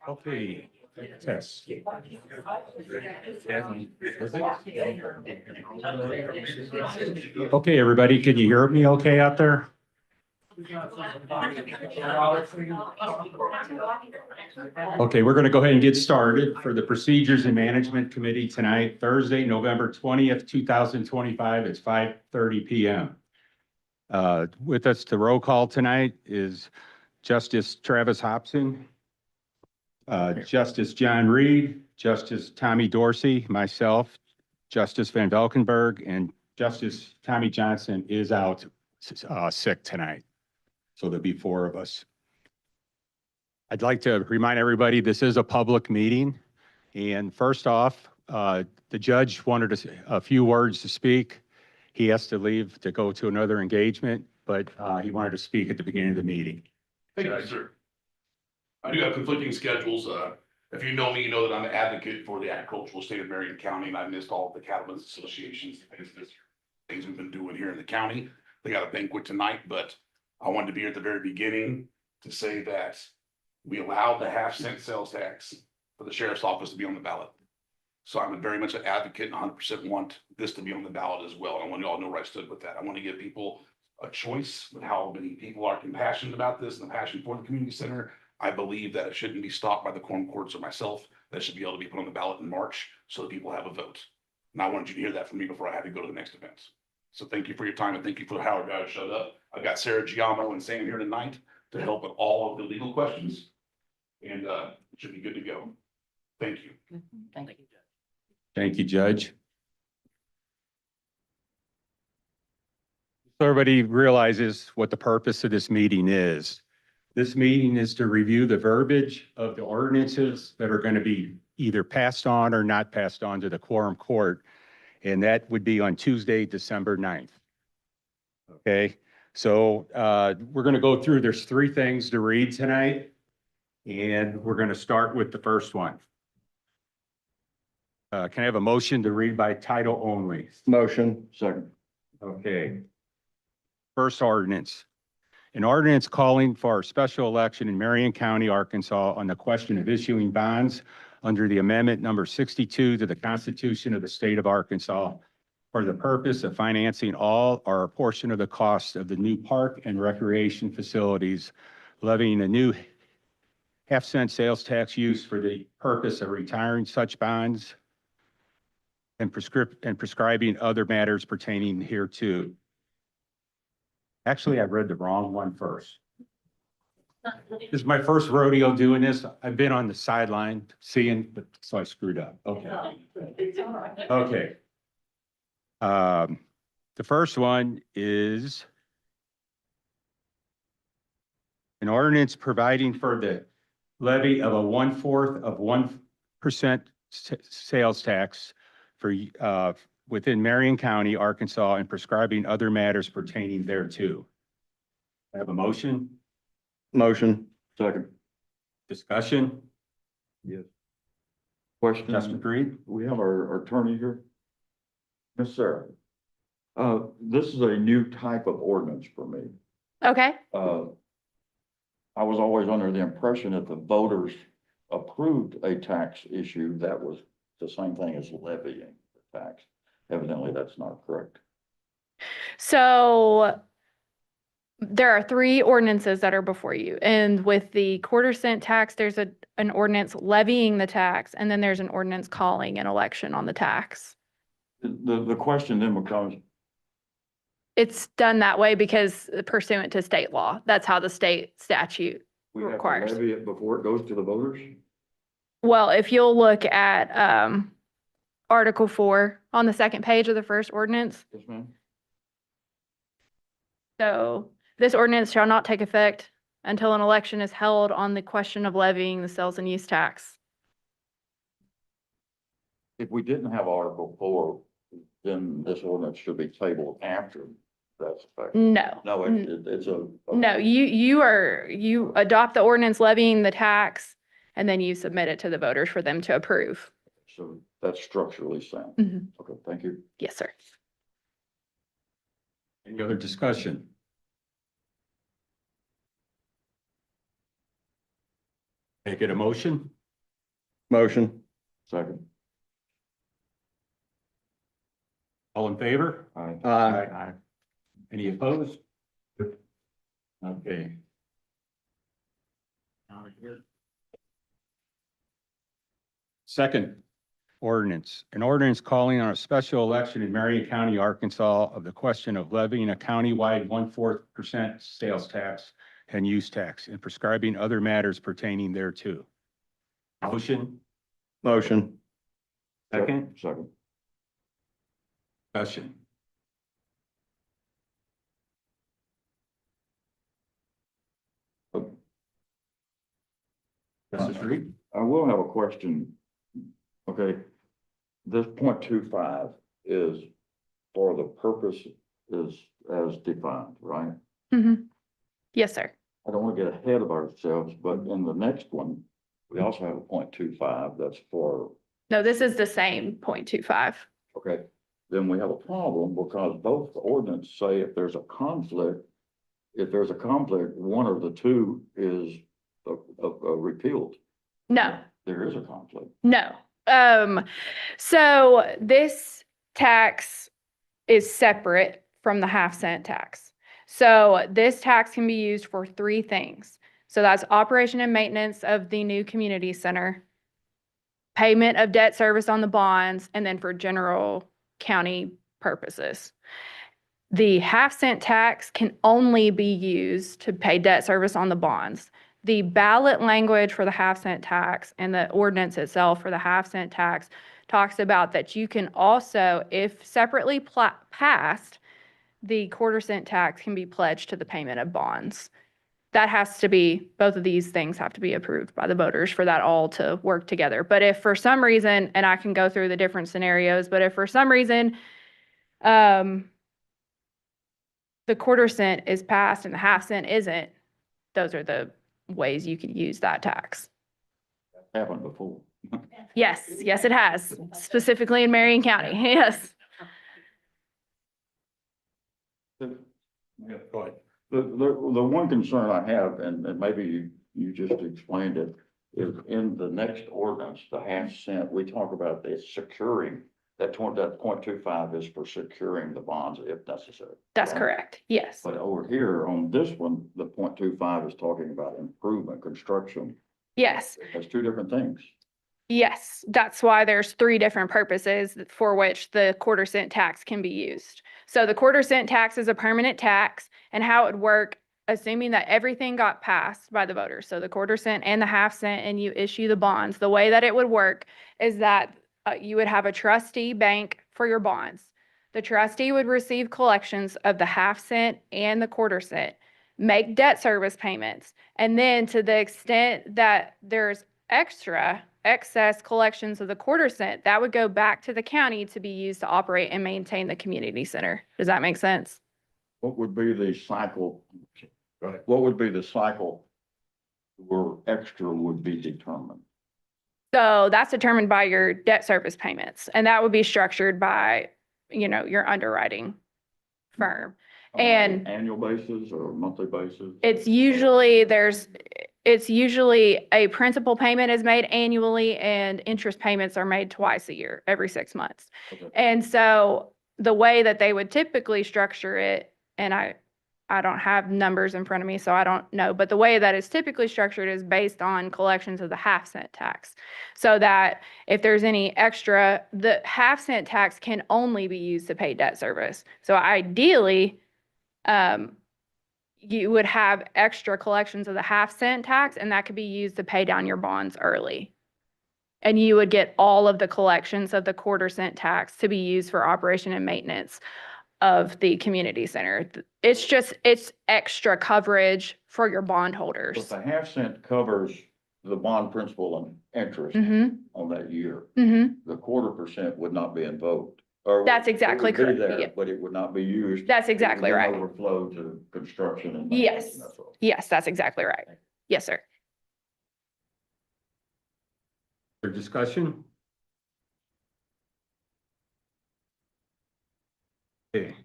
Okay. Test. Okay, everybody, can you hear me okay out there? Okay, we're going to go ahead and get started for the Procedures and Management Committee tonight, Thursday, November 20th, 2025. It's 5:30 p.m. With us to roll call tonight is Justice Travis Hobson, Justice John Reed, Justice Tommy Dorsey, myself, Justice Van Valkenburg, and Justice Tommy Johnson is out sick tonight. So there'll be 4 of us. I'd like to remind everybody this is a public meeting. And first off, the judge wanted a few words to speak. He has to leave to go to another engagement, but he wanted to speak at the beginning of the meeting. Thank you, sir. I do have conflicting schedules. If you know me, you know that I'm an advocate for the agricultural state of Marion County, and I missed all of the cattlemen's associations, things we've been doing here in the county. They got a banquet tonight, but I wanted to be here at the very beginning to say that we allowed the half-cent sales tax for the sheriff's office to be on the ballot. So I'm very much an advocate and 100% want this to be on the ballot as well. I want you all to know where I stood with that. I want to give people a choice with how many people are compassionate about this and the passion for the community center. I believe that it shouldn't be stopped by the quorum courts or myself. That should be able to be put on the ballot in March so that people have a vote. And I wanted you to hear that from me before I had to go to the next event. So thank you for your time and thank you for how guys showed up. I've got Sarah Giamo and Sam here tonight to help with all of the legal questions. And it should be good to go. Thank you. Thank you. Thank you, Judge. So everybody realizes what the purpose of this meeting is. This meeting is to review the verbiage of the ordinances that are going to be either passed on or not passed on to the quorum court. And that would be on Tuesday, December 9th. Okay, so we're going to go through, there's 3 things to read tonight. And we're going to start with the first one. Can I have a motion to read by title only? Motion. Second. Okay. First ordinance. An ordinance calling for a special election in Marion County, Arkansas on the question of issuing bonds under the amendment number 62 to the Constitution of the state of Arkansas for the purpose of financing all or a portion of the cost of the new park and recreation facilities, levying a new half-cent sales tax use for the purpose of retiring such bonds and prescribing other matters pertaining hereto. Actually, I read the wrong one first. This is my first rodeo doing this. I've been on the sideline seeing, but so I screwed up. Okay. Okay. The first one is an ordinance providing for the levy of a 1/4 of 1% sales tax for within Marion County, Arkansas, and prescribing other matters pertaining thereto. I have a motion. Motion. Second. Discussion. Yes. Question. Justice Reed. We have our attorney here. Miss Sarah. This is a new type of ordinance for me. Okay. I was always under the impression that the voters approved a tax issue that was the same thing as levying the tax. Evidently, that's not correct. So there are 3 ordinances that are before you. And with the quarter-cent tax, there's an ordinance levying the tax, and then there's an ordinance calling an election on the tax. The question then becomes, It's done that way because pursuant to state law. That's how the state statute we have to requires. levy it before it goes to the voters? Well, if you'll look at Article 4 on the 2nd page of the first ordinance. Yes, ma'am. So this ordinance shall not take effect until an election is held on the question of levying the sales and use tax. If we didn't have Article 4, then this ordinance should be tabled after that's effective. No. No, it's a. No, you adopt the ordinance levying the tax, and then you submit it to the voters for them to approve. So that's structurally sound. Mhm. Okay, thank you. Yes, sir. Any other discussion? Make it a motion? Motion. Second. All in favor? Aye. Aye. Any opposed? Okay. Second ordinance, an ordinance calling on a special election in Marion County, Arkansas of the question of levying a countywide 1/4% sales tax and use tax and prescribing other matters pertaining thereto. Motion, Motion. second, Second. discussion. Mrs. Reed? I will have a question. Okay, this 0.25 is for the purpose is as defined, right? Mhm. Yes, sir. I don't want to get ahead of ourselves, but in the next one, we also have a 0.25 that's for, No, this is the same 0.25. okay, then we have a problem because both ordinance say if there's a conflict, one of the two is repealed. No, There is a conflict. no. So this tax is separate from the half-cent tax. So this tax can be used for three things. So that's operation and maintenance of the new community center, payment of debt service on the bonds, and then for general county purposes. The half-cent tax can only be used to pay debt service on the bonds. The ballot language for the half-cent tax and the ordinance itself for the half-cent tax talks about that you can also, if separately passed, the quarter-cent tax can be pledged to the payment of bonds. That has to be, both of these things have to be approved by the voters for that all to work together. But if for some reason, and I can go through the different scenarios, but if for some reason, the quarter-cent is passed and the half-cent isn't, those are the ways you could use that tax. Happened before. Yes, yes, it has, specifically in Marion County, yes. Go ahead. The one concern I have, and maybe you just explained it, is in the next ordinance, the half-cent, we talk about the securing, that 0.25 is for securing the bonds if necessary. That's right? correct, yes. But over here on this one, the 0.25 is talking about improvement, construction. Yes, That's two different things. yes. That's why there's three different purposes for which the quarter-cent tax can be used. So the quarter-cent tax is a permanent tax, and how it would work, assuming that everything got passed by the voters, so the quarter-cent and the half-cent, and you issue the bonds, the way that it would work is that you would have a trustee bank for your bonds. The trustee would receive collections of the half-cent and the quarter-cent, make debt service payments, and then to the extent that there's excess collections of the quarter-cent, that would go back to the county to be used to operate and maintain the community center. Does that make sense? What would be the cycle? Go ahead. What would be the cycle where extra would be determined? So that's determined by your debt service payments, and that would be structured by, your underwriting firm. On an And annual basis or monthly basis? it's usually a principal payment is made annually and interest payments are made twice a year, every 6 months. Okay. And so the way that they would typically structure it, and I don't have numbers in front of me, so I don't know, but the way that it's typically structured is based on collections of the half-cent tax. So that if there's any extra, the half-cent tax can only be used to pay debt service. So ideally, you would have extra collections of the half-cent tax, and that could be used to pay down your bonds early. And you would get all of the collections of the quarter-cent tax to be used for operation and maintenance of the community center. It's extra coverage for your But bondholders. the half-cent covers the bond principal and interest Mm-hmm, on that year. mm-hmm. The 1/4% would not be invoked. Or That's it exactly would be correct, there, yeah. but it would not be used. That's It exactly would then right. Overflow to construction and. Yes. maintenance, and that's all. Yes, that's exactly right. Yes, sir. For discussion? Okay.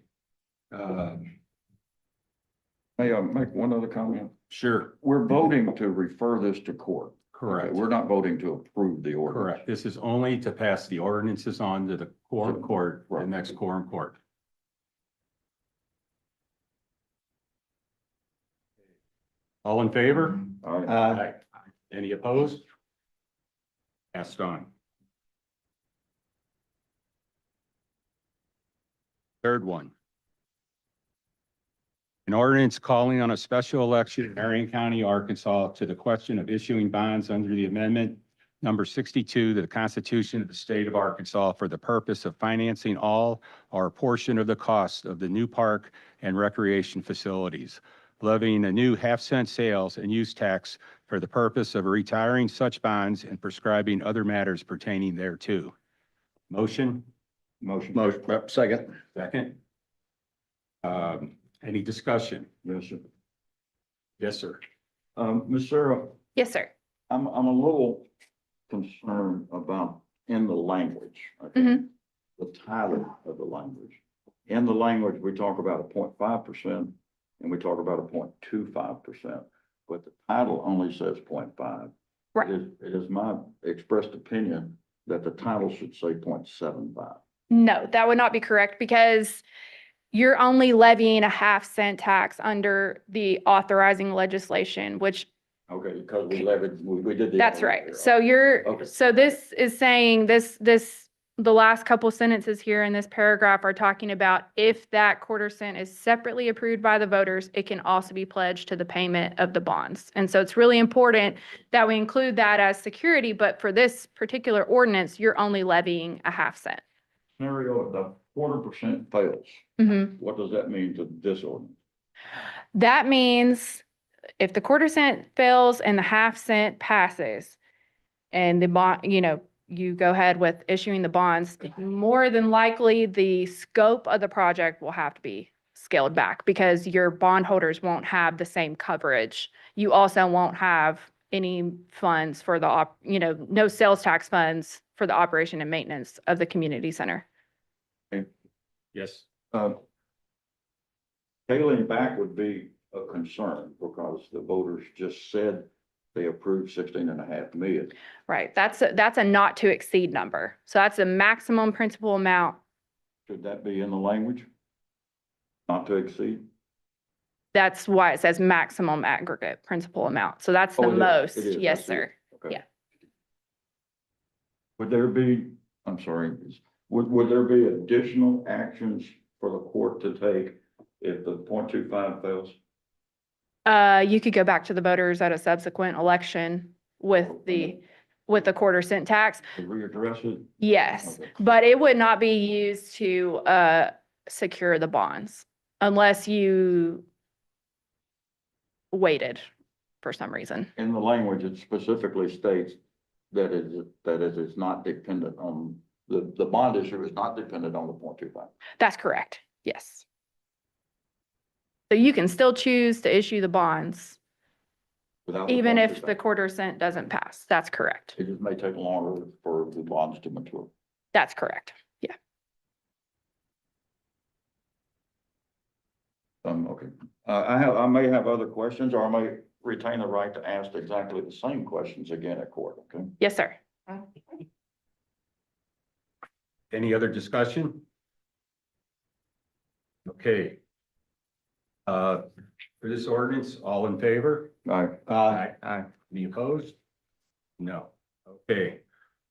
May I make one other comment? Sure, We're voting to refer this to court. Correct. We're not voting to approve the ordinance. Correct. This is only to pass the ordinances on to the quorum court, the Right. next quorum court. All in favor? All right. Aye. Any opposed? Passed on. Third one. An ordinance calling on a special election in Marion County, Arkansas to the question of issuing bonds under the amendment number 62 to the Constitution of the State of Arkansas for the purpose of financing all or a portion of the cost of the new park and recreation facilities, levying a new half-cent sales and use tax for the purpose of retiring such bonds and prescribing other matters pertaining thereto. Motion? Motion. Motion, second. Second. Any discussion? Yes, sir. Yes, sir. Ms. Sarah, Yes, sir. I'm a little concerned about in the language. Okay? Mhm. The title of the language. In the language, we talk about a 0.5% and we talk about a 0.25%, but the title only says 0.5. Right. It is my expressed opinion that the title should say 0.75. No, that would not be correct because you're only levying a half-cent tax under the authorizing legislation, which Okay, because we levied, we did the. that's right. So you're, Okay. so this is saying the last couple sentences here in this paragraph are talking about if that quarter cent is separately approved by the voters, it can also be pledged to the payment of the bonds. And so it's really important that we include that as security, but for this particular ordinance, you're only levying a half cent. Scenario, if the 0.25% fails, Mhm. what does that mean to this ordinance? That means if the quarter cent fails and the half cent passes and the bond, you go ahead with issuing the bonds, more than likely the scope of the project will have to be scaled back because your bondholders won't have the same coverage. You also won't have any funds for no sales tax funds for the operation and maintenance of the community center. Yes. Scaling back would be a concern because the voters just said they approved 16.5 million. Right. That's a not to exceed number. So that's a maximum principal amount. Should that be in the language? Not to exceed? That's why it says maximum aggregate principal amount. So that's the Oh, it is. most. It is. I Yes, see it. sir. Okay. Yeah. Would there be, I'm sorry, would there be additional actions for the court to take if the 0.25 fails? You could go back to the voters at a subsequent election with the quarter cent tax. To readdress it? Yes, Okay. but it would not be used to secure the bonds unless you waited for some reason. In the language, it specifically states that it is not dependent on, the bond issue is not dependent on the 0.25. That's correct. Yes. So you can still choose to issue the bonds Without the even if 0.25. the quarter cent doesn't pass. That's correct. It just may take longer for the bonds to mature. That's correct. Yeah. Okay. I may have other questions, or I may retain the right to ask exactly the same questions again at court, okay? Yes, sir. Any other discussion? Okay. For this ordinance, all in favor? All right. Aye. Any opposed? No. Okay.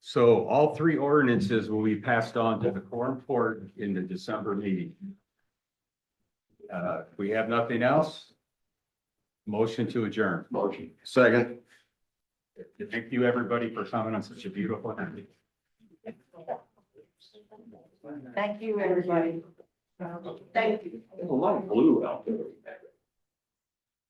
So all three ordinances will be passed on to the quorum court in the December meeting. We have nothing else. Motion to adjourn. Motion. Second. Thank you, everybody, for coming on such a beautiful night. Thank you, everybody. Thank you. There's a lot of blue out there.